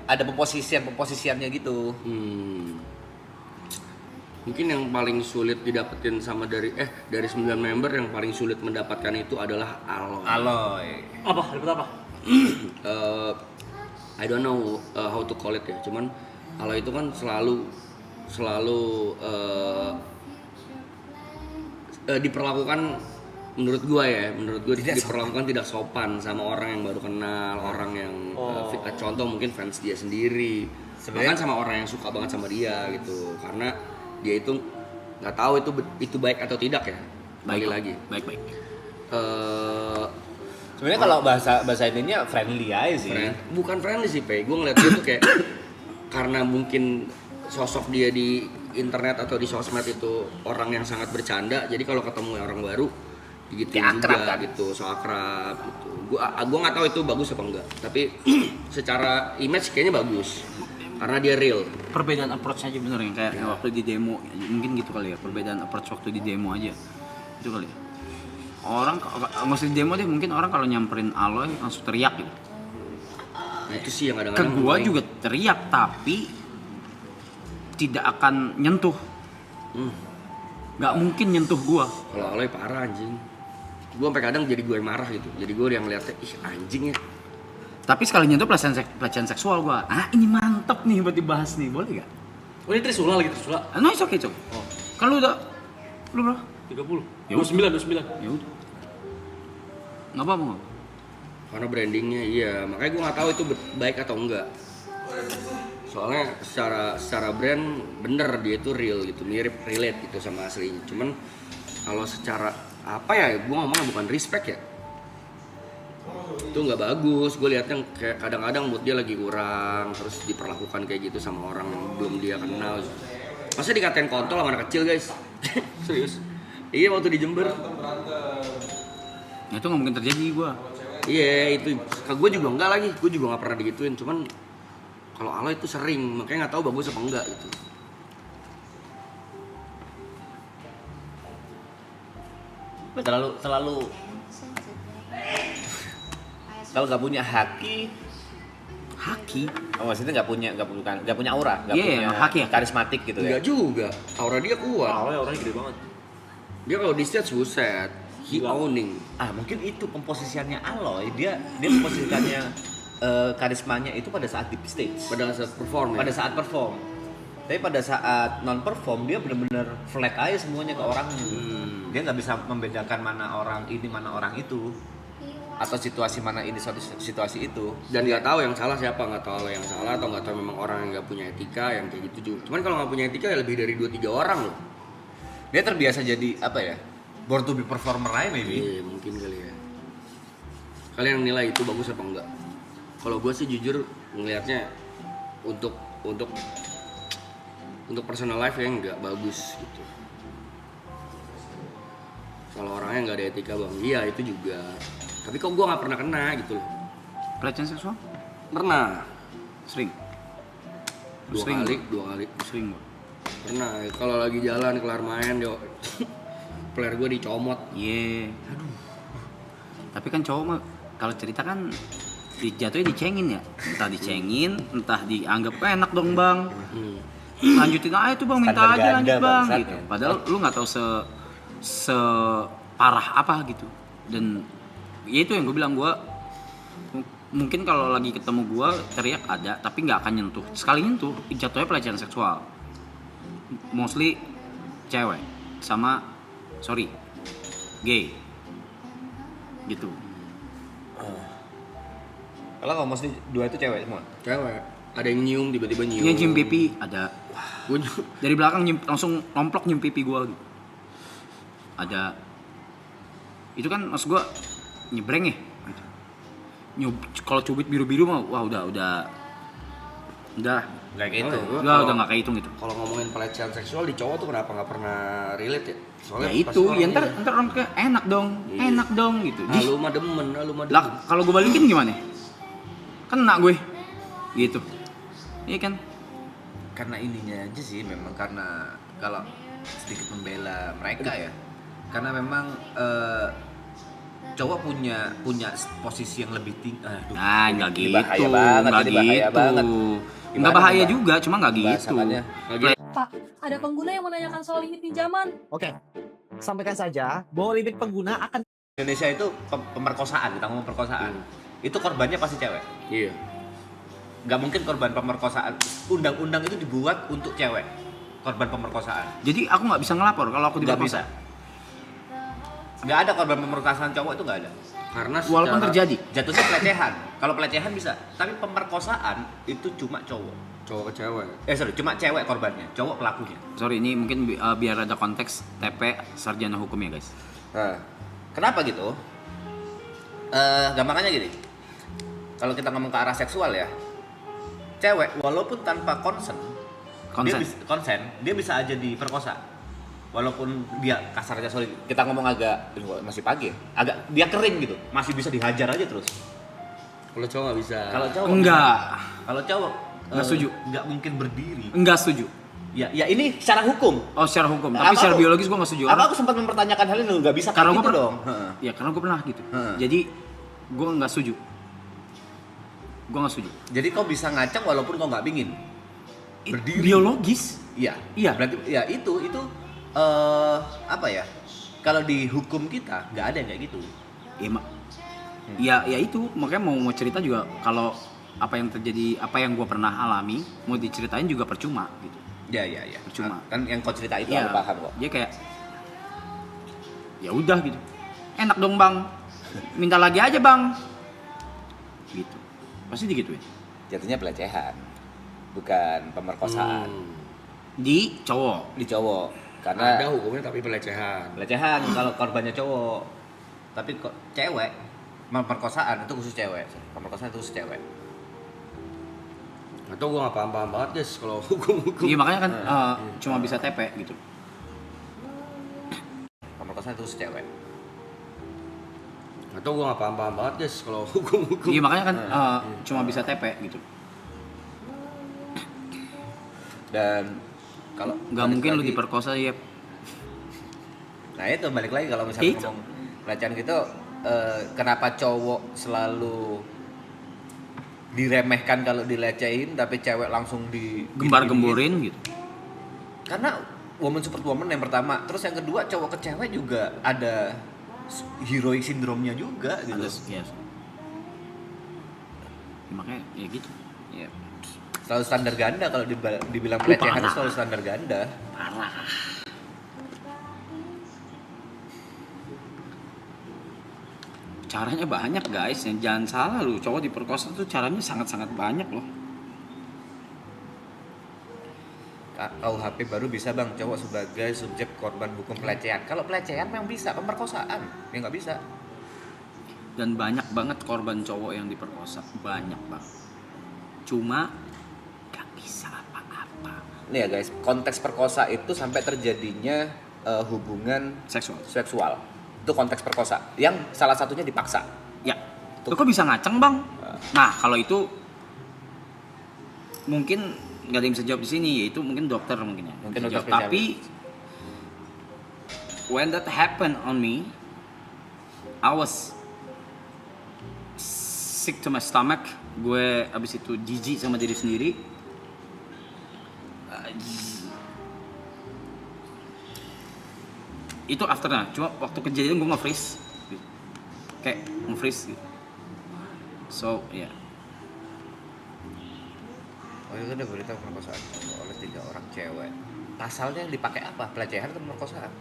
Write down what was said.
ada pemposisiannya gitu. Mungkin yang paling sulit didapetin dari 9 member yang paling sulit mendapatkan itu adalah Aloy. Apa? Dapat apa? I don't know how to call it ya. Cuman Aloy itu kan selalu diperlakukan menurut gue diperlakukan tidak sopan sama orang yang baru kenal, orang yang contoh mungkin fans dia sendiri, bahkan sama orang yang suka banget sama dia gitu, karena dia itu nggak tahu itu baik atau tidak ya. Baik. Sebenarnya kalau bahasa ininya friendly aja sih. Bukan friendly sih, gue ngeliat dia tuh kayak karena mungkin sosok dia di internet atau di sosmed itu orang yang sangat bercanda, jadi kalau ketemu orang baru gitu juga gitu, so akrab gitu. Gua nggak tahu itu bagus apa enggak, tapi secara image kayaknya bagus karena dia real. Perbedaan approach aja bener ya, kayak waktu di demo mungkin gitu kali ya, perbedaan approach waktu di demo aja itu kali ya. Orang nggak usah di demo deh, mungkin orang kalau nyamperin Aloy langsung teriak gitu. Nah itu sih yang kadang-kadang ke gua juga teriak tapi tidak akan nyentuh. Nggak mungkin nyentuh gua. Kalau Aloy parah anjing. Gua sampai kadang jadi gue yang marah gitu. Jadi gue yang ngeliatnya anjing ya. Tapi sekali nyentuh pelecehan seksual gua. Ini mantep nih buat dibahas nih, boleh gak? Oh ini Trisula lagi Trisula. No, it's okay, Cok. Kan lu berapa? 30. Ya 29. Ya udah. Nggak apa-apa. Karena brandingnya makanya gue nggak tahu itu baik atau enggak. Soalnya secara brand bener dia itu real gitu, mirip relate gitu sama aslinya. Cuman kalau secara gue ngomongnya bukan respect ya, itu nggak bagus. Gue liatnya kayak kadang-kadang mood dia lagi kurang, terus diperlakukan kayak gitu sama orang yang belum dia kenal. Masa dikatain kontol sama anak kecil guys? Serius? Iya waktu di Jember. Itu nggak mungkin terjadi gua. Iya itu, gue juga enggak lagi, gue juga nggak pernah digituin. Cuman kalau Aloy itu sering, makanya nggak tahu bagus apa enggak gitu. Terlalu kalau nggak punya haki, maksudnya nggak punya aura, nggak punya haki ya? karismatik gitu ya. Enggak juga, aura dia kuat. Orangnya gede banget. Dia kalau di stage buset, he owning. Mungkin itu pemposisiannya Aloy, dia memposisikannya karismanya itu pada saat di stage, Pada saat perform ya? pada saat perform. Tapi pada saat non perform dia benar-benar flat aja semuanya ke orangnya. Dia nggak bisa membedakan mana orang ini mana orang itu, atau situasi mana ini situasi itu. Dan nggak tahu yang salah siapa, nggak tahu Aloy yang salah atau nggak tahu memang orang yang nggak punya etika yang kayak gitu juga. Cuman kalau nggak punya etika ya lebih dari 2-3 orang loh. Dia terbiasa jadi apa ya, born to be performer aja maybe. Iya mungkin kali ya. Kalian nilai itu bagus apa enggak? Kalau gue sih jujur ngelihatnya untuk personal life ya nggak bagus gitu. Kalau orangnya nggak ada etika bang, iya itu juga. Tapi kok gue nggak pernah kena gitu loh. Pelecehan seksual? Pernah. Sering. Dua kali. Sering gua. Pernah. Kalau lagi jalan kelar main yo, player gue dicomot. Aduh. Tapi kan cowok mah kalau cerita kan jatuhnya dicengin ya. Entah dicengin, entah dianggap enak dong bang. Lanjutin aja tuh bang, minta Standar aja lanjut ganda, bang bangsat, gitu. ya. Padahal lu nggak tahu separah apa gitu. Dan ya itu yang gue bilang, gue mungkin kalau lagi ketemu gue teriak ada, tapi nggak akan nyentuh. Sekali nyentuh jatuhnya pelecehan seksual. Mostly cewek sama gay gitu. Kalau nggak mesti dua itu cewek semua. Cewek. Ada yang nyium tiba-tiba nyium. Ini nyium pipi ada. Gue Dari belakang langsung nomplok nyium pipi gue gitu. Ada. Itu kan maksud gue nyebreng ya. Kalau cubit biru-biru mah wah udah Nggak kayak itu. udah nggak kayak hitung gitu. Kalau ngomongin pelecehan seksual di cowok tuh kenapa nggak pernah relate ya? Soalnya Ya itu, ya ntar orang kayak enak dong gitu. Lu mah demen. Lah kalau gue balikin gimana? Kena gue, gitu. Iya kan? Karena ininya aja sih, memang karena kalau sedikit membela mereka ya, karena memang cowok punya posisi yang lebih tinggi. Nah, nggak gitu, bahaya banget, nggak ini bahaya gitu. banget. Nggak Gimana, bahaya Mbak? juga, cuma nggak gitu. Bahasannya. Pak, ada pengguna yang menanyakan soal limit pinjaman. Oke, sampaikan saja bahwa limit pengguna akan Indonesia itu pemerkosaan, kita ngomong perkosaan. Itu korbannya pasti cewek. Iya. Nggak mungkin korban pemerkosaan. Undang-undang itu dibuat untuk cewek. Korban pemerkosaan. Jadi aku nggak bisa ngelapor kalau aku Nggak diperkosa. bisa. Nggak ada korban pemerkosaan cowok itu nggak ada. Karena Walaupun terjadi. Jatuhnya pelecehan. Kalau pelecehan bisa, tapi pemerkosaan itu cuma cowok. cowok ke cewek. Sorry, cuma cewek korbannya, cowok pelakunya. Sorry, ini mungkin biar ada konteks TP sarjana hukum ya guys. Nah, kenapa gitu? Gampangannya gini. Kalau kita ngomong ke arah seksual ya, cewek walaupun tanpa konsen, dia bisa aja diperkosa. Walaupun dia kasarnya, sorry, kita ngomong agak masih pagi, agak dia kering gitu, masih bisa dihajar aja terus. Kalau cowok nggak bisa. Kalau cowok Enggak. Kalau cowok Nggak setuju. Nggak mungkin berdiri. Enggak setuju. Ya ini secara hukum. Oh, secara hukum. Nah, Tapi apa secara aku- biologis gue nggak setuju. Apa aku sempat mempertanyakan hal ini? Nggak bisa Karena kayak gue gitu pernah, dong. Heeh. ya karena gue pernah gitu. Heeh. Jadi gue nggak setuju. Gue nggak setuju. Jadi kau bisa ngacak walaupun kau nggak pingin. Berdiri. Biologis. Iya. Iya. Berarti ya itu apa ya? Kalau di hukum kita nggak ada yang kayak gitu. Ya, ya itu makanya mau cerita juga kalau apa yang terjadi, apa yang gue pernah alami mau diceritain juga percuma gitu. Ya. Percuma. Kan yang kau cerita itu Iya, aku paham kok. dia kayak ya udah gitu. Enak dong bang, minta lagi aja bang. Gitu. Pasti digituin. Jatuhnya pelecehan, bukan pemerkosaan Di cowok. di cowok. Ada Karena hukumnya tapi pelecehan. pelecehan kalau korbannya cowok. Tapi kok cewek, pemerkosaan itu khusus cewek. Pemerkosaan itu khusus cewek. Atau gue nggak paham banget guys kalau hukum-hukum. Iya makanya kan cuma bisa TP gitu. Pemerkosaan itu khusus cewek. Atau gue nggak paham banget guys kalau hukum-hukum. Iya makanya kan cuma bisa TP gitu. Dan kalau Nggak balik mungkin lu lagi- diperkosa ya. Nah itu balik lagi kalau misalnya Itu. ngomong pelecehan gitu, kenapa cowok selalu diremehkan kalau dilecehin, tapi cewek langsung di Gembar-gemborin gitu. Karena woman support woman yang pertama, terus yang kedua cowok ke cewek juga ada heroic syndrome-nya juga gitu. Ada ya. Makanya ya gitu. Ya. Selalu standar ganda kalau dibilang pelecehan itu parah. selalu standar ganda. Parah. Caranya banyak guys, jangan salah lu, cowok diperkosa tuh caranya sangat-sangat banyak loh. KUHP baru bisa bang cowok sebagai subjek korban hukum pelecehan. Kalau pelecehan memang bisa, pemerkosaan ya nggak bisa. Dan banyak banget korban cowok yang diperkosa, banyak banget. Cuma gak bisa apa-apa. Nih ya guys, konteks perkosa itu sampai terjadinya hubungan seksual. Itu konteks perkosa. Yang salah satunya dipaksa. Ya, lu kok bisa ngaceng bang? Nah kalau itu mungkin nggak ada yang bisa jawab di sini, yaitu mungkin dokter mungkin ya. Mungkin Bisa dokter jawab. Tapi when that happened on me, I was sick to my stomach. Gue abis itu jijik sama diri sendiri. Itu afternya, cuma waktu kejadian gue nge-freeze gitu. Kayak nge-freeze gitu. So, ya. Oh itu ada berita pemerkosaan oleh 3 orang cewek. Pasalnya yang dipakai apa? Pelecehan atau pemerkosaan?